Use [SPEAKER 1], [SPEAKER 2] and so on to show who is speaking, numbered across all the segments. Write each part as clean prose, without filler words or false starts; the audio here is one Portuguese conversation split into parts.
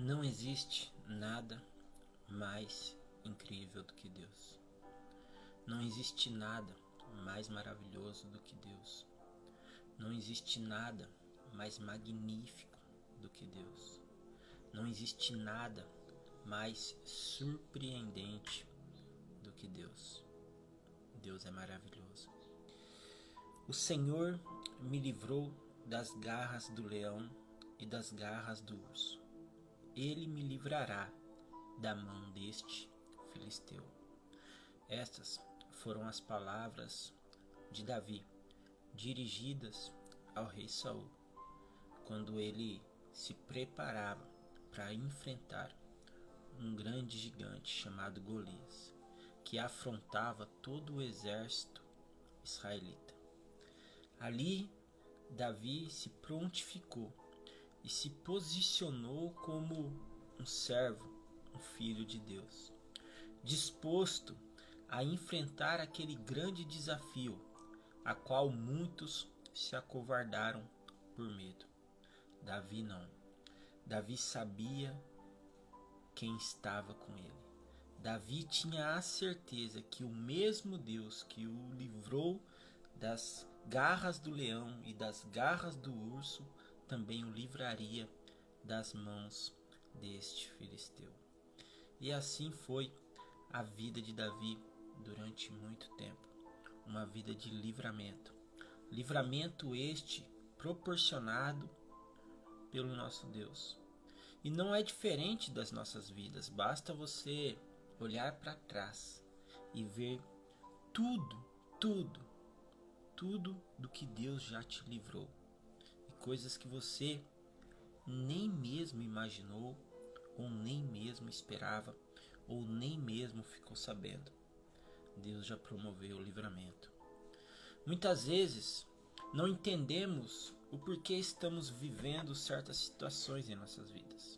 [SPEAKER 1] Não existe nada mais incrível do que Deus. Não existe nada mais maravilhoso do que Deus. Não existe nada mais magnífico do que Deus. Não existe nada mais surpreendente do que Deus. Deus é maravilhoso. O Senhor me livrou das garras do leão e das garras do urso. Ele me livrará da mão deste filisteu. Estas foram as palavras de Davi, dirigidas ao rei Saul, quando ele se preparava para enfrentar um grande gigante chamado Golias, que afrontava todo o exército israelita. Ali, Davi se prontificou e se posicionou como um servo, um filho de Deus, disposto a enfrentar aquele grande desafio, a qual muitos se acovardaram por medo. Davi não. Davi sabia quem estava com ele. Davi tinha a certeza que o mesmo Deus que o livrou das garras do leão e das garras do urso também o livraria das mãos deste filisteu. E assim foi a vida de Davi durante muito tempo, uma vida de livramento. Livramento este proporcionado pelo nosso Deus. E não é diferente das nossas vidas, basta você olhar para trás e ver tudo do que Deus já te livrou. E coisas que você nem mesmo imaginou, ou nem mesmo esperava, ou nem mesmo ficou sabendo. Deus já promoveu o livramento. Muitas vezes não entendemos o porquê estamos vivendo certas situações em nossas vidas.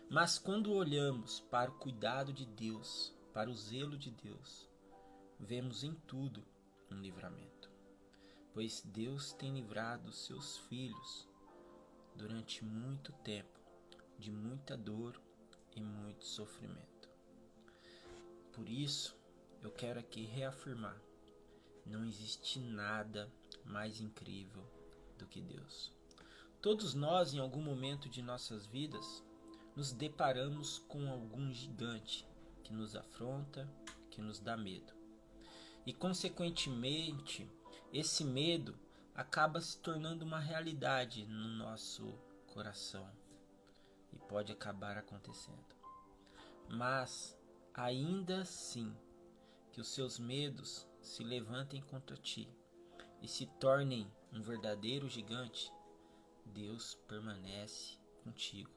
[SPEAKER 1] Mas quando olhamos para o cuidado de Deus, para o zelo de Deus, vemos em tudo um livramento. Pois Deus tem livrado os seus filhos durante muito tempo de muita dor e muito sofrimento. Por isso, eu quero aqui reafirmar: não existe nada mais incrível do que Deus. Todos nós, em algum momento de nossas vidas, nos deparamos com algum gigante que nos afronta, que nos dá medo. E, consequentemente, esse medo acaba se tornando uma realidade no nosso coração e pode acabar acontecendo. Mas, ainda assim, que os seus medos se levantem contra ti e se tornem um verdadeiro gigante, Deus permanece contigo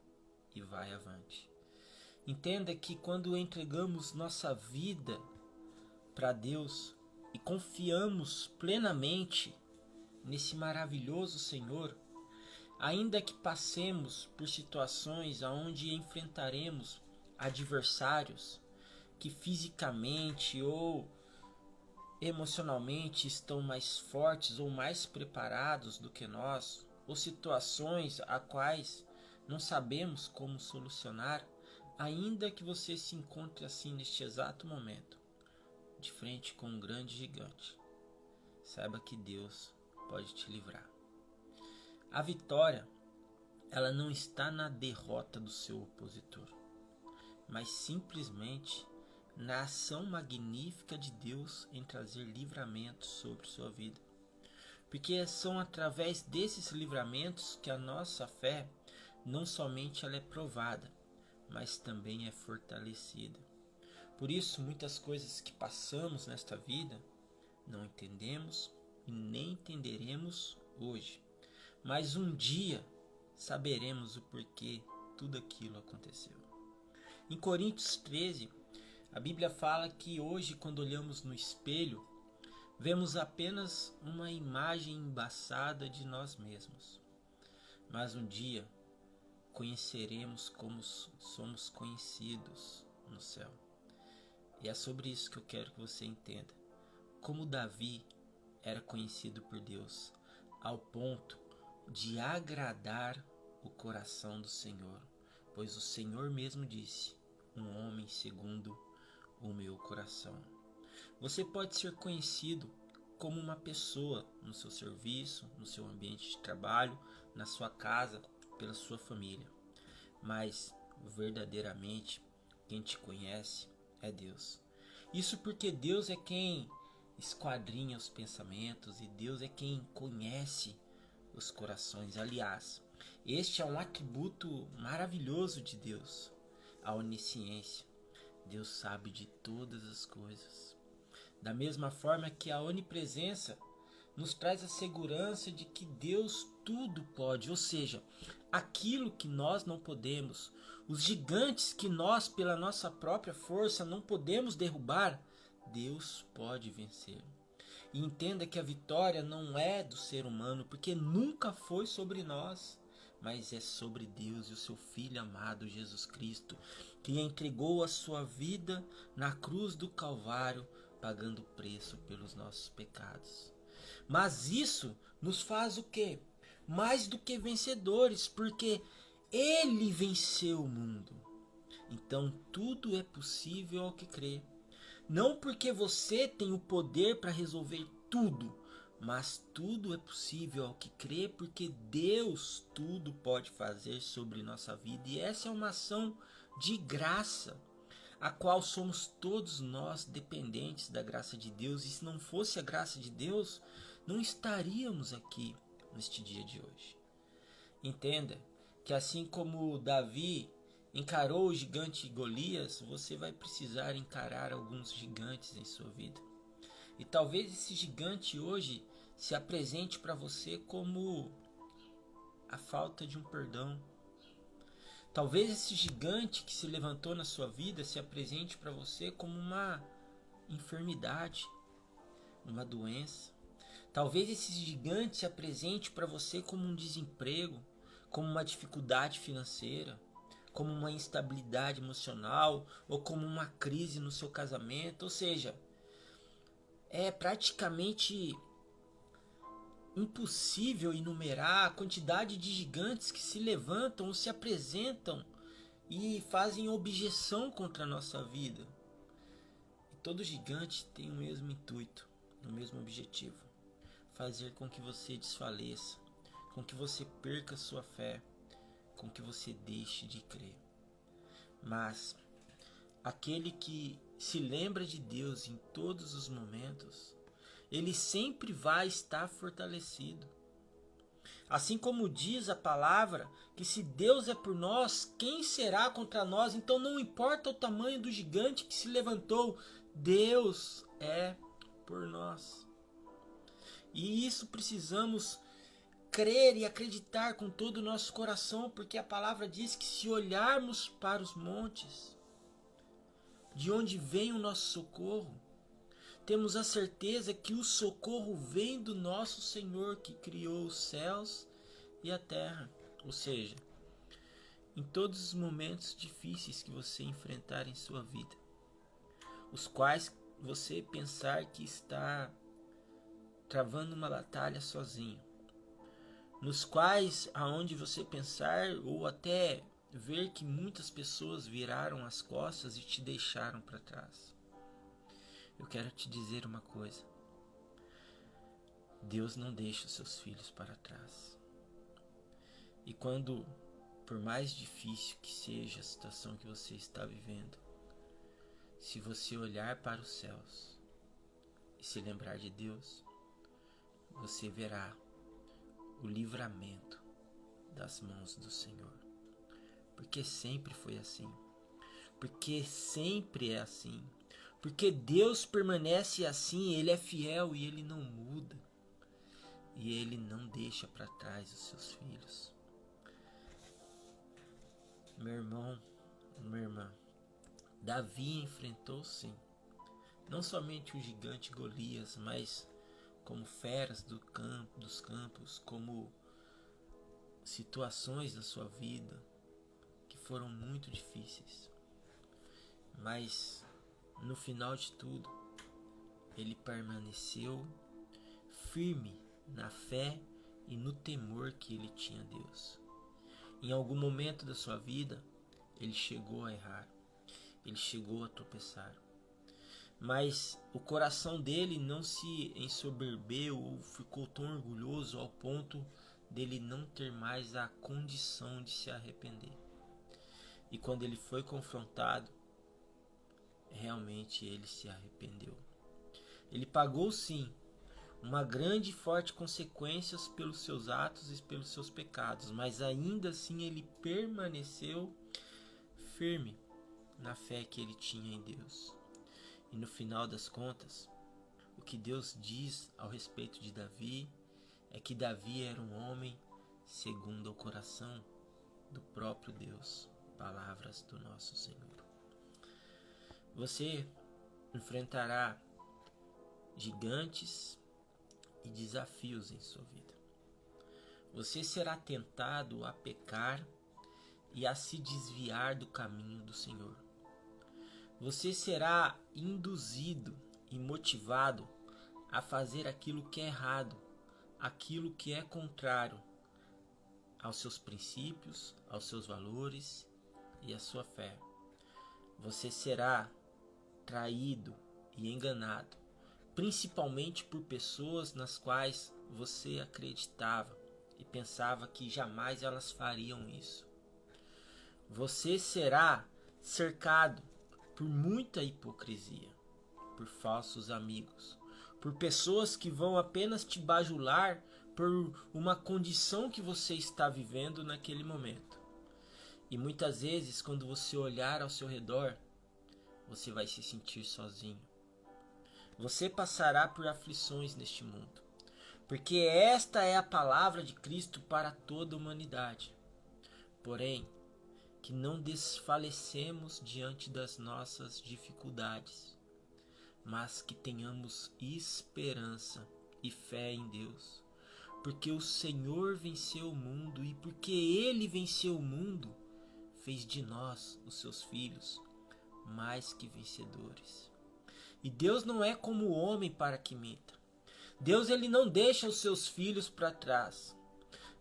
[SPEAKER 1] e vai avante. Entenda que quando entregamos nossa vida para Deus e confiamos plenamente nesse maravilhoso Senhor, ainda que passemos por situações onde enfrentaremos adversários que fisicamente ou emocionalmente estão mais fortes ou mais preparados do que nós, ou situações a quais não sabemos como solucionar, ainda que você se encontre assim neste exato momento, de frente com um grande gigante, saiba que Deus pode te livrar. A vitória, ela não está na derrota do seu opositor, mas simplesmente na ação magnífica de Deus em trazer livramento sobre sua vida. Porque são através desses livramentos que a nossa fé, não somente ela é provada, mas também é fortalecida. Por isso, muitas coisas que passamos nesta vida, não entendemos e nem entenderemos hoje. Mas um dia saberemos o porquê tudo aquilo aconteceu. Em Coríntios 13, a Bíblia fala que hoje, quando olhamos no espelho, vemos apenas uma imagem embaçada de nós mesmos. Mas um dia conheceremos como somos conhecidos no céu. E é sobre isso que eu quero que você entenda. Como Davi era conhecido por Deus, ao ponto de agradar o coração do Senhor, pois o Senhor mesmo disse: um homem segundo o meu coração. Você pode ser conhecido como uma pessoa no seu serviço, no seu ambiente de trabalho, na sua casa, pela sua família. Mas, verdadeiramente, quem te conhece é Deus. Isso porque Deus é quem esquadrinha os pensamentos e Deus é quem conhece os corações. Aliás, este é um atributo maravilhoso de Deus, a onisciência. Deus sabe de todas as coisas. Da mesma forma que a onipresença nos traz a segurança de que Deus tudo pode, ou seja, aquilo que nós não podemos, os gigantes que nós, pela nossa própria força, não podemos derrubar, Deus pode vencer. E entenda que a vitória não é do ser humano, porque nunca foi sobre nós, mas é sobre Deus e o seu Filho amado Jesus Cristo, que entregou a sua vida na cruz do Calvário, pagando o preço pelos nossos pecados. Mas isso nos faz o quê? Mais do que vencedores, porque Ele venceu o mundo. Então tudo é possível ao que crê. Não porque você tem o poder para resolver tudo, mas tudo é possível ao que crê, porque Deus tudo pode fazer sobre nossa vida. E essa é uma ação de graça, a qual somos todos nós dependentes da graça de Deus. E se não fosse a graça de Deus, não estaríamos aqui neste dia de hoje. Entenda que assim como Davi encarou o gigante Golias, você vai precisar encarar alguns gigantes em sua vida. E talvez esse gigante hoje se apresente para você como a falta de um perdão. Talvez esse gigante que se levantou na sua vida se apresente para você como uma enfermidade, uma doença. Talvez esse gigante se apresente para você como um desemprego, como uma dificuldade financeira, como uma instabilidade emocional ou como uma crise no seu casamento. Ou seja, é praticamente impossível enumerar a quantidade de gigantes que se levantam ou se apresentam e fazem objeção contra a nossa vida. E todo gigante tem o mesmo intuito, o mesmo objetivo: fazer com que você desfaleça, com que você perca sua fé, com que você deixe de crer. Mas aquele que se lembra de Deus em todos os momentos, ele sempre vai estar fortalecido. Assim como diz a palavra, que se Deus é por nós, quem será contra nós? Então não importa o tamanho do gigante que se levantou, Deus é por nós. E isso precisamos crer e acreditar com todo o nosso coração, porque a palavra diz que se olharmos para os montes, de onde vem o nosso socorro, temos a certeza que o socorro vem do nosso Senhor, que criou os céus e a terra. Ou seja, em todos os momentos difíceis que você enfrentar em sua vida, os quais você pensar que está travando uma batalha sozinho, nos quais aonde você pensar ou até ver que muitas pessoas viraram as costas e te deixaram para trás, eu quero te dizer uma coisa: Deus não deixa os seus filhos para trás. E quando, por mais difícil que seja a situação que você está vivendo, se você olhar para os céus e se lembrar de Deus, você verá o livramento das mãos do Senhor. Porque sempre foi assim. Porque sempre é assim. Porque Deus permanece assim, Ele é fiel e Ele não muda. E Ele não deixa para trás os seus filhos. Meu irmão, minha irmã, Davi enfrentou sim, não somente o gigante Golias, mas como feras dos campos, como situações da sua vida que foram muito difíceis. Mas no final de tudo, ele permaneceu firme na fé e no temor que ele tinha a Deus. Em algum momento da sua vida, ele chegou a errar, ele chegou a tropeçar. Mas o coração dele não se ensoberbeu ou ficou tão orgulhoso ao ponto dele não ter mais a condição de se arrepender. E quando ele foi confrontado, realmente ele se arrependeu. Ele pagou sim uma grande e forte consequências pelos seus atos e pelos seus pecados, mas ainda assim ele permaneceu firme na fé que ele tinha em Deus. E no final das contas, o que Deus diz ao respeito de Davi é que Davi era um homem segundo o coração do próprio Deus. Palavras do nosso Senhor. Você enfrentará gigantes e desafios em sua vida. Você será tentado a pecar e a se desviar do caminho do Senhor. Você será induzido e motivado a fazer aquilo que é errado, aquilo que é contrário aos seus princípios, aos seus valores e à sua fé. Você será traído e enganado, principalmente por pessoas nas quais você acreditava e pensava que jamais elas fariam isso. Você será cercado por muita hipocrisia, por falsos amigos, por pessoas que vão apenas te bajular por uma condição que você está vivendo naquele momento. E muitas vezes, quando você olhar ao seu redor, você vai se sentir sozinho. Você passará por aflições neste mundo, porque esta é a palavra de Cristo para toda a humanidade. Porém, que não desfalecemos diante das nossas dificuldades, mas que tenhamos esperança e fé em Deus, porque o Senhor venceu o mundo e porque Ele venceu o mundo, fez de nós, os seus filhos, mais que vencedores. E Deus não é como o homem para que minta. Deus ele não deixa os seus filhos para trás.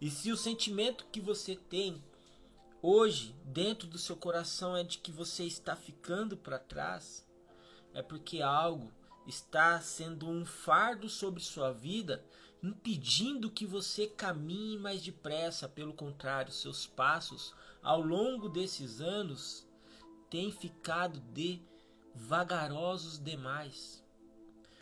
[SPEAKER 1] E se o sentimento que você tem hoje dentro do seu coração é de que você está ficando para trás, é porque algo está sendo um fardo sobre sua vida, impedindo que você caminhe mais depressa. Pelo contrário, seus passos ao longo desses anos têm ficado vagarosos demais.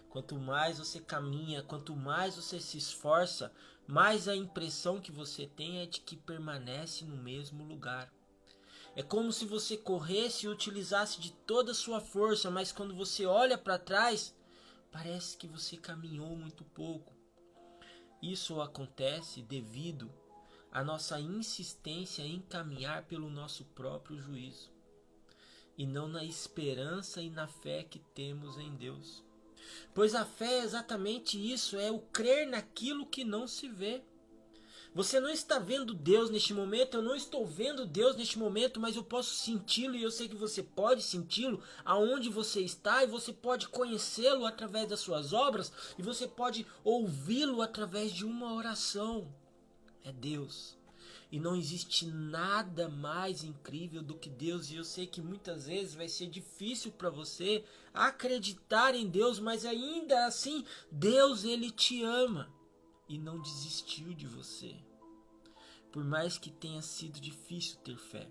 [SPEAKER 1] Quanto mais você caminha, quanto mais você se esforça, mais a impressão que você tem é de que permanece no mesmo lugar. É como se você corresse e utilizasse de toda a sua força, mas quando você olha para trás, parece que você caminhou muito pouco. Isso acontece devido à nossa insistência em caminhar pelo nosso próprio juízo, e não na esperança e na fé que temos em Deus. Pois a fé é exatamente isso, é o crer naquilo que não se vê. Você não está vendo Deus neste momento, eu não estou vendo Deus neste momento, mas eu posso senti-lo e eu sei que você pode senti-lo aonde você está, e você pode conhecê-lo através das suas obras, e você pode ouvi-lo através de uma oração. É Deus. E não existe nada mais incrível do que Deus. E eu sei que muitas vezes vai ser difícil para você acreditar em Deus, mas ainda assim Deus ele te ama e não desistiu de você. Por mais que tenha sido difícil ter fé,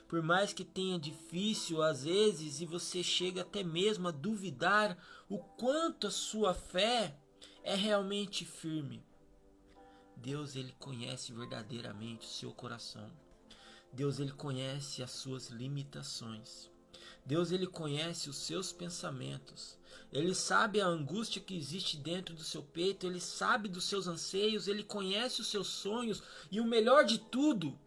[SPEAKER 1] por mais que tenha difícil às vezes e você chega até mesmo a duvidar o quanto a sua fé é realmente firme, Deus ele conhece verdadeiramente o seu coração. Deus ele conhece as suas limitações. Deus ele conhece os seus pensamentos. Ele sabe a angústia que existe dentro do seu peito. Ele sabe dos seus anseios. Ele conhece os seus sonhos. E o melhor de tudo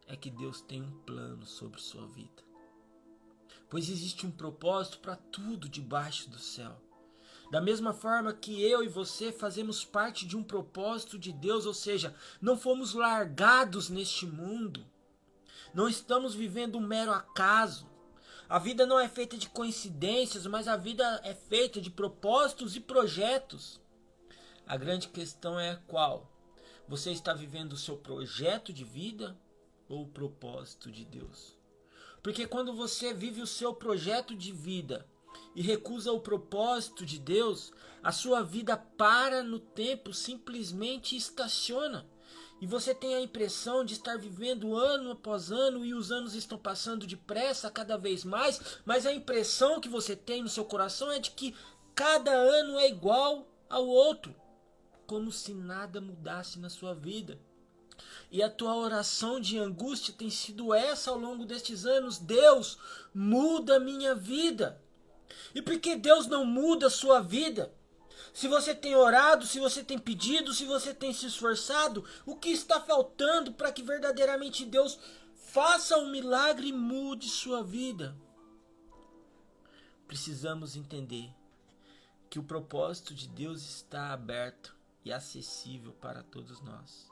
[SPEAKER 1] é que Deus tem um plano sobre sua vida. Pois existe um propósito para tudo debaixo do céu. Da mesma forma que eu e você fazemos parte de um propósito de Deus, ou seja, não fomos largados neste mundo. Não estamos vivendo um mero acaso. A vida não é feita de coincidências, mas a vida é feita de propósitos e projetos. A grande questão é qual? Você está vivendo o seu projeto de vida ou o propósito de Deus. Porque quando você vive o seu projeto de vida e recusa o propósito de Deus, a sua vida para no tempo, simplesmente estaciona. E você tem a impressão de estar vivendo ano após ano e os anos estão passando depressa cada vez mais, mas a impressão que você tem no seu coração é de que cada ano é igual ao outro, como se nada mudasse na sua vida. E a tua oração de angústia tem sido essa ao longo destes anos: Deus, muda a minha vida. E por que Deus não muda a sua vida? Se você tem orado, se você tem pedido, se você tem se esforçado, o que está faltando para que verdadeiramente Deus faça um milagre e mude sua vida? Precisamos entender que o propósito de Deus está aberto e acessível para todos nós.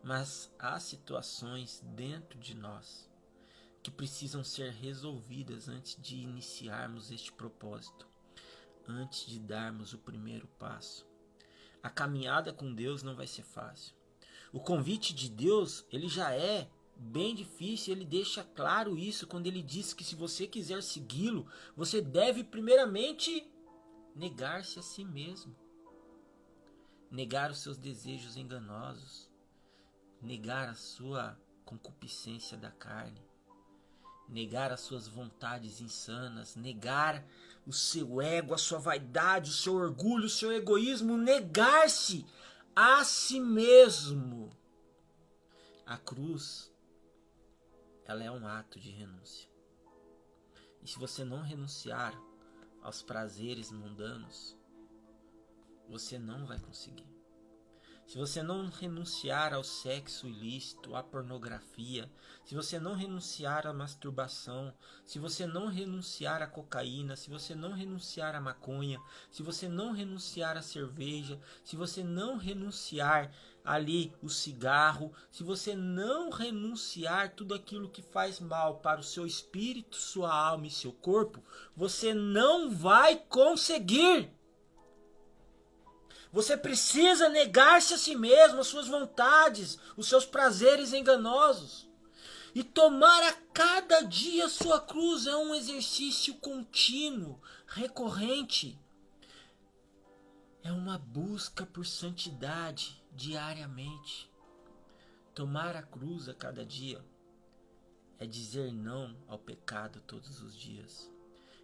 [SPEAKER 1] Mas há situações dentro de nós que precisam ser resolvidas antes de iniciarmos este propósito, antes de darmos o primeiro passo. A caminhada com Deus não vai ser fácil. O convite de Deus, ele já é bem difícil, ele deixa claro isso quando ele diz que se você quiser segui-lo, você deve primeiramente negar-se a si mesmo, negar os seus desejos enganosos, negar a sua concupiscência da carne, negar as suas vontades insanas, negar o seu ego, a sua vaidade, o seu orgulho, o seu egoísmo, negar-se a si mesmo. A cruz, ela é um ato de renúncia. E se você não renunciar aos prazeres mundanos, você não vai conseguir. Se você não renunciar ao sexo ilícito, à pornografia, se você não renunciar à masturbação, se você não renunciar à cocaína, se você não renunciar à maconha, se você não renunciar à cerveja, se você não renunciar ali o cigarro, se você não renunciar tudo aquilo que faz mal para o seu espírito, sua alma e seu corpo, você não vai conseguir. Você precisa negar-se a si mesmo, as suas vontades, os seus prazeres enganosos. E tomar a cada dia a sua cruz é um exercício contínuo, recorrente. É uma busca por santidade diariamente. Tomar a cruz a cada dia é dizer não ao pecado todos os dias.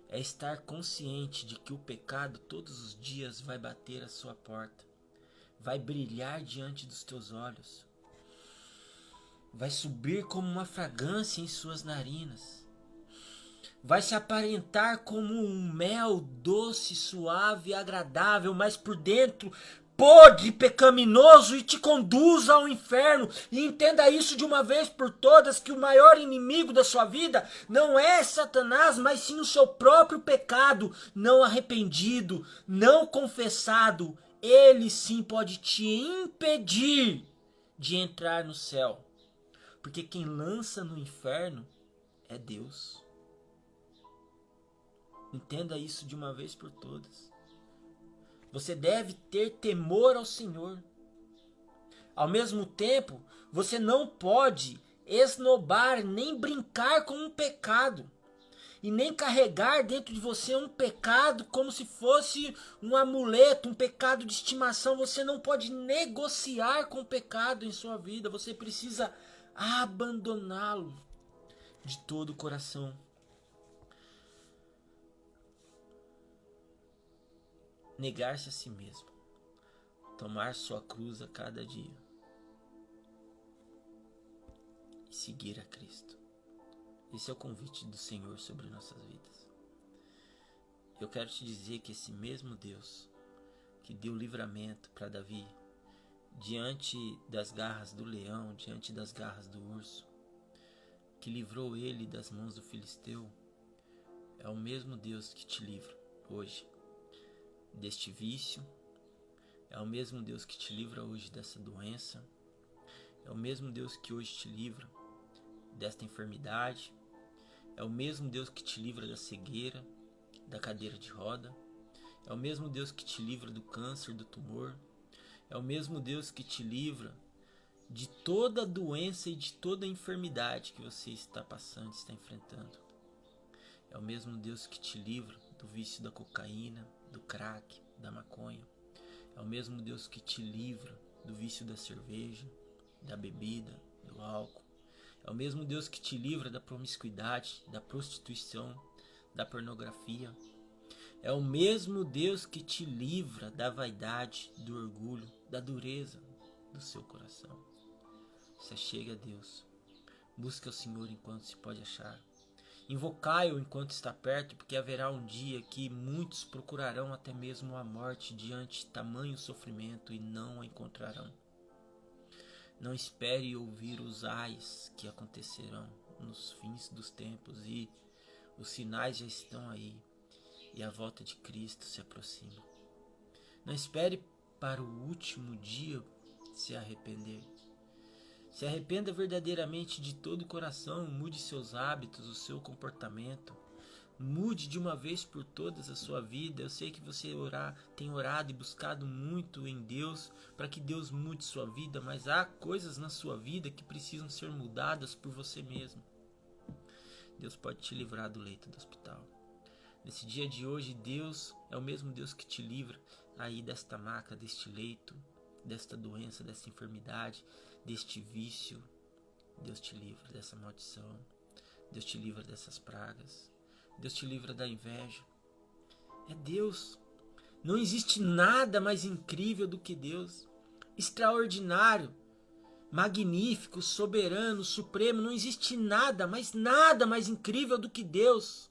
[SPEAKER 1] É estar consciente de que o pecado todos os dias vai bater à sua porta, vai brilhar diante dos teus olhos, vai subir como uma fragrância em suas narinas, vai se aparentar como um mel doce, suave e agradável, mas por dentro podre, pecaminoso e te conduz ao inferno. E entenda isso de uma vez por todas, que o maior inimigo da sua vida não é Satanás, mas sim o seu próprio pecado não arrependido, não confessado. Ele sim pode te impedir de entrar no céu, porque quem lança no inferno é Deus. Entenda isso de uma vez por todas. Você deve ter temor ao Senhor. Ao mesmo tempo, você não pode esnobar nem brincar com um pecado. E nem carregar dentro de você um pecado como se fosse um amuleto, um pecado de estimação. Você não pode negociar com o pecado em sua vida. Você precisa abandoná-lo de todo o coração. Negar-se a si mesmo, tomar sua cruz a cada dia e seguir a Cristo. Esse é o convite do Senhor sobre nossas vidas. Eu quero te dizer que esse mesmo Deus que deu livramento para Davi diante das garras do leão, diante das garras do urso, que livrou ele das mãos do filisteu, é o mesmo Deus que te livra hoje deste vício, é o mesmo Deus que te livra hoje dessa doença, é o mesmo Deus que hoje te livra desta enfermidade, é o mesmo Deus que te livra da cegueira, da cadeira de roda, é o mesmo Deus que te livra do câncer, do tumor, é o mesmo Deus que te livra de toda doença e de toda enfermidade que você está passando, está enfrentando. É o mesmo Deus que te livra do vício da cocaína, do crack, da maconha. É o mesmo Deus que te livra do vício da cerveja, da bebida, do álcool. É o mesmo Deus que te livra da promiscuidade, da prostituição, da pornografia. É o mesmo Deus que te livra da vaidade, do orgulho, da dureza do seu coração. Se achegue a Deus. Busque ao Senhor enquanto se pode achar. Invocai-o enquanto está perto, porque haverá um dia que muitos procurarão até mesmo a morte diante de tamanho sofrimento e não a encontrarão. Não espere ouvir os ais que acontecerão nos fins dos tempos, e os sinais já estão aí, e a volta de Cristo se aproxima. Não espere para o último dia se arrepender. Se arrependa verdadeiramente de todo o coração, mude seus hábitos, o seu comportamento. Mude de uma vez por todas a sua vida. Eu sei que você tem orado e buscado muito em Deus para que Deus mude sua vida, mas há coisas na sua vida que precisam ser mudadas por você mesmo. Deus pode te livrar do leito do hospital. Nesse dia de hoje, Deus é o mesmo Deus que te livra aí desta maca, deste leito, desta doença, dessa enfermidade, deste vício. Deus te livra dessa maldição. Deus te livra dessas pragas. Deus te livra da inveja. É Deus. Não existe nada mais incrível do que Deus. Extraordinário, magnífico, soberano, supremo. Não existe nada, mas nada mais incrível do que Deus.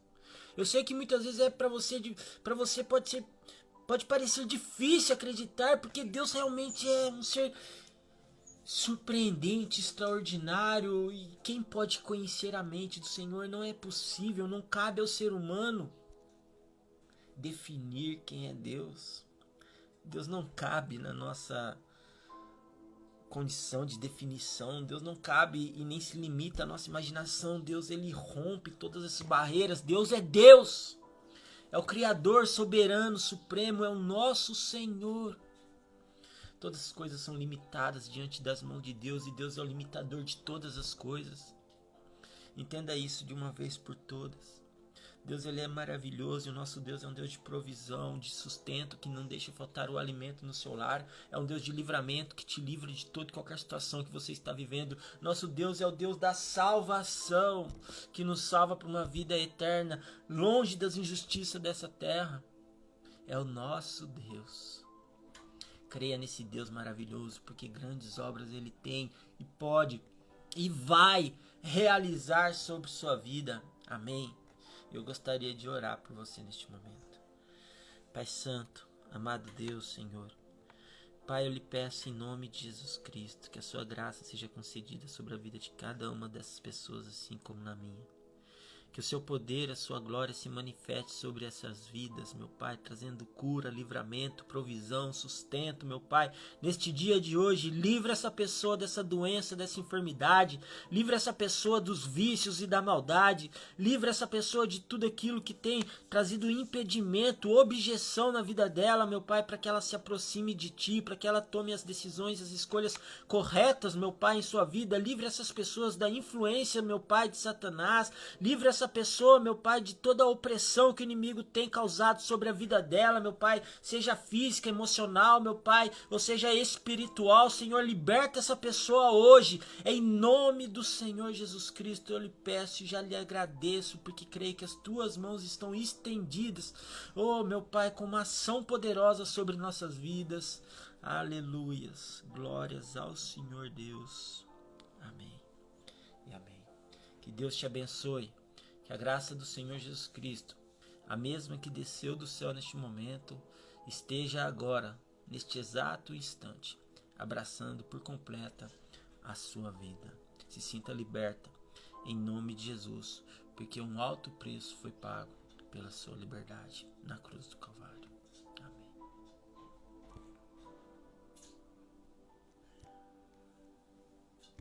[SPEAKER 1] Eu sei que muitas vezes para você pode parecer difícil acreditar, porque Deus realmente é um ser surpreendente, extraordinário, e quem pode conhecer a mente do Senhor? Não é possível, não cabe ao ser humano definir quem é Deus. Deus não cabe na nossa condição de definição. Deus não cabe e nem se limita à nossa imaginação. Deus, ele rompe todas essas barreiras. Deus é Deus, é o Criador soberano, supremo, é o nosso Senhor. Todas as coisas são limitadas diante das mãos de Deus, e Deus é o limitador de todas as coisas. Entenda isso de uma vez por todas. Deus, ele é maravilhoso, e o nosso Deus é um Deus de provisão, de sustento, que não deixa faltar o alimento no seu lar. É um Deus de livramento, que te livra de toda e qualquer situação que você está vivendo. Nosso Deus é o Deus da salvação, que nos salva para uma vida eterna, longe das injustiças dessa terra. É o nosso Deus. Creia nesse Deus maravilhoso, porque grandes obras ele tem e pode e vai realizar sobre sua vida. Amém. Eu gostaria de orar por você neste momento. Pai Santo, amado Deus, Senhor. Pai, eu lhe peço em nome de Jesus Cristo que a sua graça seja concedida sobre a vida de cada uma dessas pessoas, assim como na minha. Que o seu poder, a sua glória se manifeste sobre essas vidas, meu Pai, trazendo cura, livramento, provisão, sustento, meu Pai. Neste dia de hoje, livra essa pessoa dessa doença, dessa enfermidade. Livra essa pessoa dos vícios e da maldade. Livra essa pessoa de tudo aquilo que tem trazido impedimento, objeção na vida dela, meu Pai, para que ela se aproxime de Ti, para que ela tome as decisões, as escolhas corretas, meu Pai, em sua vida. Livra essas pessoas da influência, meu Pai, de Satanás. Livra essa pessoa, meu Pai, de toda a opressão que o inimigo tem causado sobre a vida dela, meu Pai, seja física, emocional, meu Pai, ou seja espiritual. Senhor, liberta essa pessoa hoje, em nome do Senhor Jesus Cristo. Eu lhe peço e já lhe agradeço, porque creio que as tuas mãos estão estendidas, oh meu Pai, com uma ação poderosa sobre nossas vidas. Aleluias, glórias ao Senhor Deus. Amém e amém. Que Deus te abençoe. Que a graça do Senhor Jesus Cristo, a mesma que desceu do céu neste momento, esteja agora, neste exato instante, abraçando por completa a sua vida. Se sinta liberta, em nome de Jesus, porque um alto preço foi pago pela sua liberdade na cruz do Calvário.